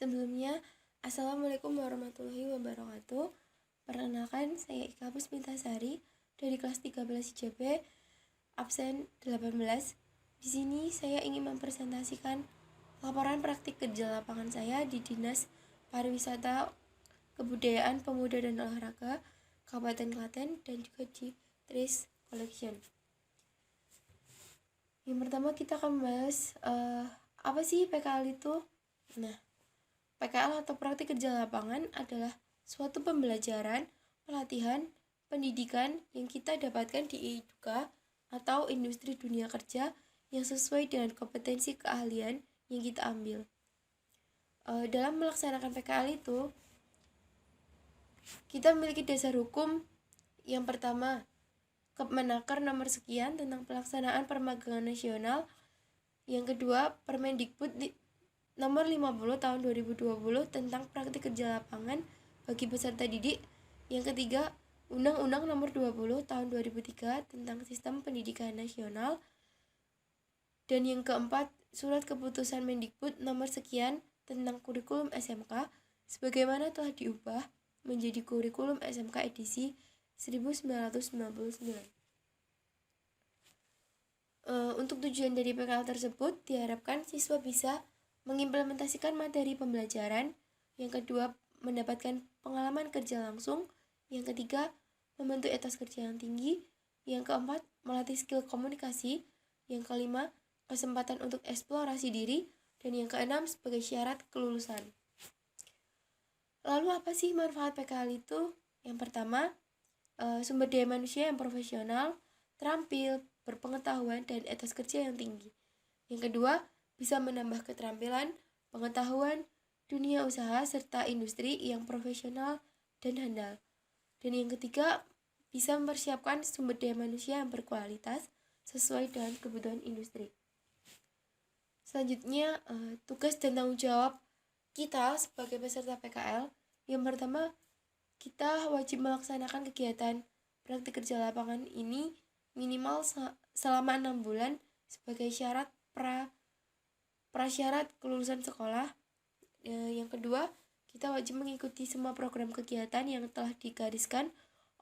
Sebelumnya, Assalamualaikum warahmatullahi wabarakatuh. Perkenalkan, saya Ika Puspitasari dari kelas 13 IJB, absen 18. Di sini saya ingin mempresentasikan laporan praktik kerja lapangan saya di Dinas Pariwisata, Kebudayaan, Pemuda dan Olahraga Kabupaten Klaten dan juga di Trace Collection. Yang pertama kita akan membahas apa sih PKL itu? Nah, PKL atau praktik kerja lapangan adalah suatu pembelajaran, pelatihan, pendidikan yang kita dapatkan di IDUKA atau industri dunia kerja yang sesuai dengan kompetensi keahlian yang kita ambil. Dalam melaksanakan PKL itu, kita memiliki dasar hukum. Yang pertama, Kemenaker nomor sekian tentang pelaksanaan permagangan nasional. Yang kedua, Permendikbud nomor 50 tahun 2020 tentang praktik kerja lapangan bagi peserta didik. Yang ketiga, Undang-Undang nomor 20 tahun 2003 tentang sistem pendidikan nasional. Dan yang keempat, Surat Keputusan Mendikbud nomor sekian tentang kurikulum SMK sebagaimana telah diubah menjadi kurikulum SMK edisi 1999. Untuk tujuan dari PKL tersebut diharapkan siswa bisa mengimplementasikan materi pembelajaran. Yang kedua, mendapatkan pengalaman kerja langsung. Yang ketiga, membentuk etos kerja yang tinggi. Yang keempat, melatih skill komunikasi. Yang kelima, kesempatan untuk eksplorasi diri. Dan yang keenam, sebagai syarat kelulusan. Lalu apa sih manfaat PKL itu? Yang pertama, sumber daya manusia yang profesional, terampil, berpengetahuan, dan etos kerja yang tinggi. Yang kedua, bisa menambah keterampilan, pengetahuan, dunia usaha, serta industri yang profesional dan handal. Dan yang ketiga, bisa mempersiapkan sumber daya manusia yang berkualitas sesuai dengan kebutuhan industri. Selanjutnya, tugas dan tanggung jawab kita sebagai peserta PKL. Yang pertama, kita wajib melaksanakan kegiatan praktik kerja lapangan ini minimal selama 6 bulan sebagai syarat prasyarat kelulusan sekolah. Yang kedua, kita wajib mengikuti semua program kegiatan yang telah digariskan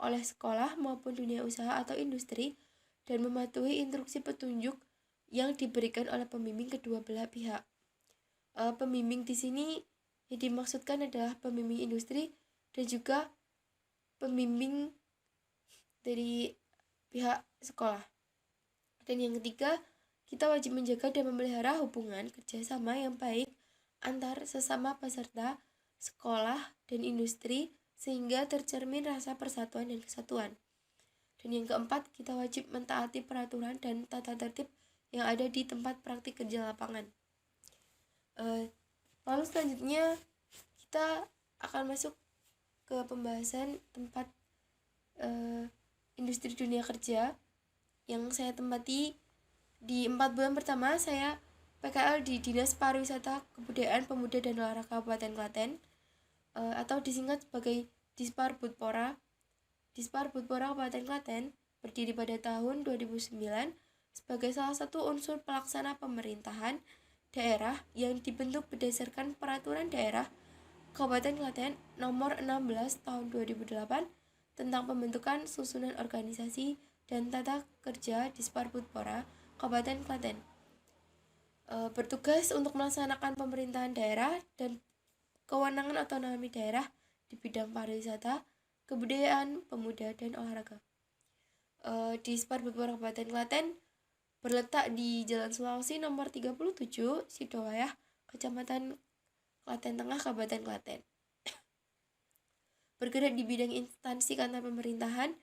oleh sekolah maupun dunia usaha atau industri dan mematuhi instruksi petunjuk yang diberikan oleh pembimbing kedua belah pihak. Pembimbing di sini yang dimaksudkan adalah pembimbing industri dan juga pembimbing dari pihak sekolah. Dan yang ketiga, kita wajib menjaga dan memelihara hubungan kerjasama yang baik antar sesama peserta sekolah dan industri sehingga tercermin rasa persatuan dan kesatuan. Dan yang keempat, kita wajib mentaati peraturan dan tata tertib yang ada di tempat praktik kerja lapangan. Lalu selanjutnya kita akan masuk ke pembahasan tempat industri dunia kerja yang saya tempati. Di 4 bulan pertama saya PKL di Dinas Pariwisata, Kebudayaan, Pemuda dan Olahraga Kabupaten Klaten atau disingkat sebagai Dispar Budpora. Dispar Budpora Kabupaten Klaten berdiri pada tahun 2009 sebagai salah satu unsur pelaksana pemerintahan daerah yang dibentuk berdasarkan Peraturan Daerah Kabupaten Klaten nomor 16 tahun 2008 tentang pembentukan susunan organisasi dan tata kerja Dispar Budpora Kabupaten Klaten. Bertugas untuk melaksanakan pemerintahan daerah dan kewenangan otonomi daerah di bidang pariwisata, kebudayaan, pemuda, dan olahraga. Dispar Budpora Kabupaten Klaten berletak di Jalan Sulawesi nomor 37, Sidowayah, Kecamatan Klaten Tengah, Kabupaten Klaten. Bergerak di bidang instansi kantor pemerintahan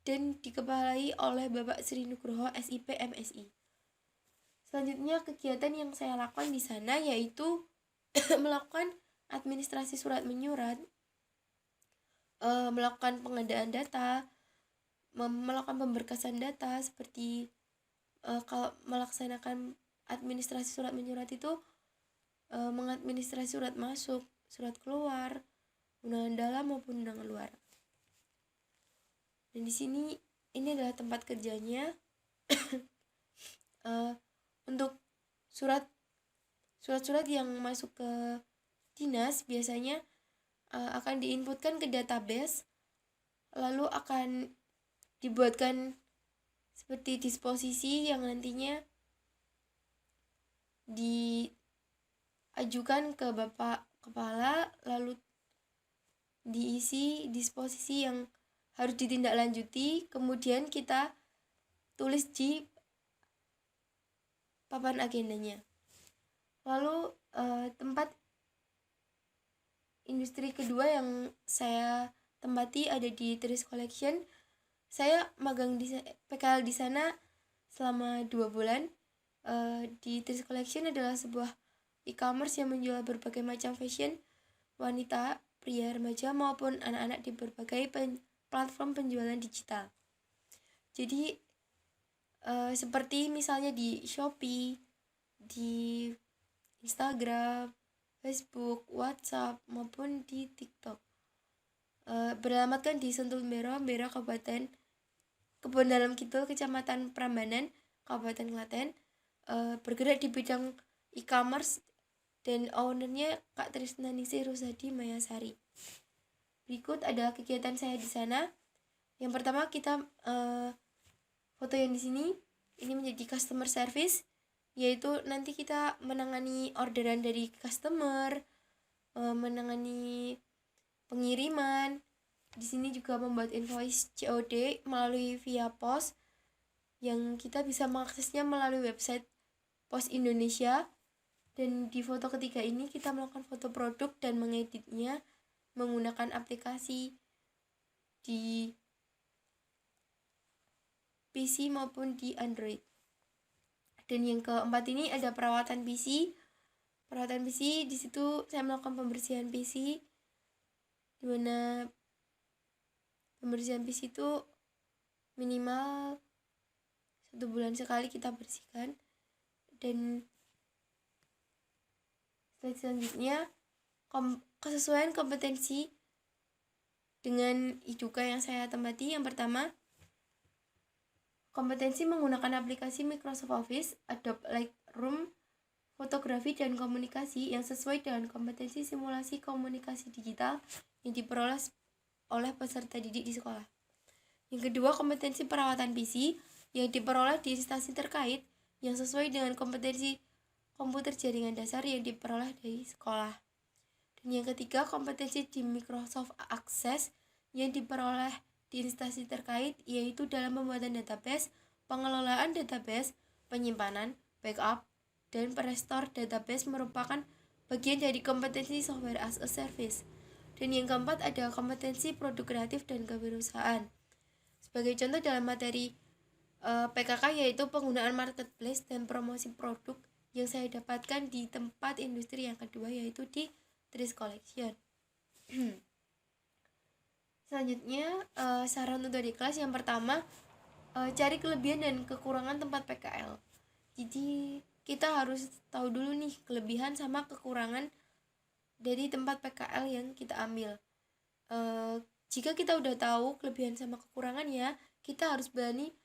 dan dikepalai oleh Bapak Sri Nugroho SIP MSI. Selanjutnya kegiatan yang saya lakukan di sana yaitu melakukan administrasi surat menyurat, melakukan pengadaan data, melakukan pemberkasan data seperti kalau melaksanakan administrasi surat menyurat itu mengadministrasi surat masuk, surat keluar, undangan dalam maupun undangan luar. Dan di sini ini adalah tempat kerjanya. Untuk surat-surat yang masuk ke dinas biasanya akan diinputkan ke database, lalu akan dibuatkan seperti disposisi yang nantinya diajukan ke Bapak Kepala, lalu diisi disposisi yang harus ditindaklanjuti, kemudian kita tulis di papan agendanya. Lalu tempat industri kedua yang saya tempati ada di Tris Collection. Saya magang di PKL di sana selama 2 bulan. Di Tris Collection adalah sebuah e-commerce yang menjual berbagai macam fashion wanita, pria, remaja maupun anak-anak di berbagai platform penjualan digital. Jadi seperti misalnya di Shopee, di Instagram, Facebook, WhatsApp maupun di TikTok. Beralamatkan di Sentul Mbero, Kabupaten Kebon Dalam Kidul, Kecamatan Prambanan, Kabupaten Klaten. Bergerak di bidang e-commerce dan ownernya Kak Trisnaningsih Rusadi Mayasari. Berikut adalah kegiatan saya di sana. Yang pertama kita foto yang di sini ini menjadi customer service, yaitu nanti kita menangani orderan dari customer, menangani pengiriman. Di sini juga membuat invoice COD melalui via pos yang kita bisa mengaksesnya melalui website Pos Indonesia. Dan di foto ketiga ini kita melakukan foto produk dan mengeditnya menggunakan aplikasi di PC maupun di Android. Dan yang keempat ini ada perawatan PC. Perawatan PC di situ saya melakukan pembersihan PC, di mana pembersihan PC itu minimal 1 bulan sekali kita bersihkan. Dan selanjutnya kesesuaian kompetensi dengan IDUKA yang saya tempati. Yang pertama, kompetensi menggunakan aplikasi Microsoft Office, Adobe Lightroom, fotografi dan komunikasi yang sesuai dengan kompetensi simulasi komunikasi digital yang diperoleh oleh peserta didik di sekolah. Yang kedua, kompetensi perawatan PC yang diperoleh di instansi terkait yang sesuai dengan kompetensi komputer jaringan dasar yang diperoleh dari sekolah. Dan yang ketiga, kompetensi di Microsoft Access yang diperoleh di instansi terkait, yaitu dalam pembuatan database, pengelolaan database, penyimpanan, backup, dan restore database merupakan bagian dari kompetensi software as a service. Dan yang keempat ada kompetensi produk kreatif dan kewirausahaan. Sebagai contoh dalam materi PKK yaitu penggunaan marketplace dan promosi produk yang saya dapatkan di tempat industri yang kedua yaitu di Tris Collection. Selanjutnya saran untuk di kelas yang pertama, cari kelebihan dan kekurangan tempat PKL. Jadi kita harus tahu dulu nih kelebihan sama kekurangan dari tempat PKL yang kita ambil. Jika kita udah tahu kelebihan sama kekurangannya, kita harus berani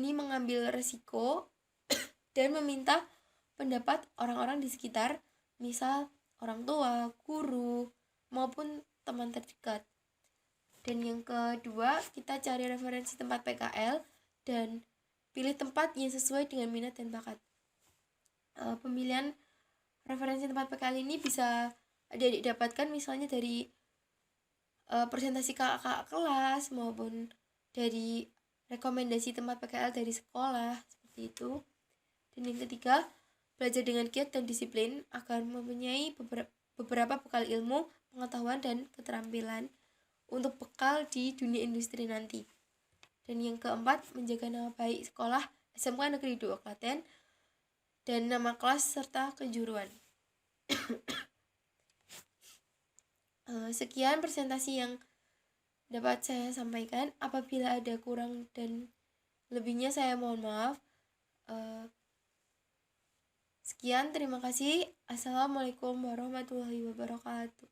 mengambil resiko dan meminta pendapat orang-orang di sekitar, misal orang tua, guru, maupun teman terdekat. Dan yang kedua, kita cari referensi tempat PKL dan pilih tempat yang sesuai dengan minat dan bakat. Pemilihan referensi tempat PKL ini bisa didapatkan misalnya dari presentasi kakak kelas maupun dari rekomendasi tempat PKL dari sekolah, seperti itu. Dan yang ketiga, belajar dengan giat dan disiplin agar mempunyai beberapa bekal ilmu, pengetahuan, dan keterampilan untuk bekal di dunia industri nanti. Dan yang keempat, menjaga nama baik sekolah SMK Negeri 2 Klaten dan nama kelas serta kejuruan. Sekian presentasi yang dapat saya sampaikan. Apabila ada kurang dan lebihnya saya mohon maaf. Sekian, terima kasih. Assalamualaikum warahmatullahi wabarakatuh.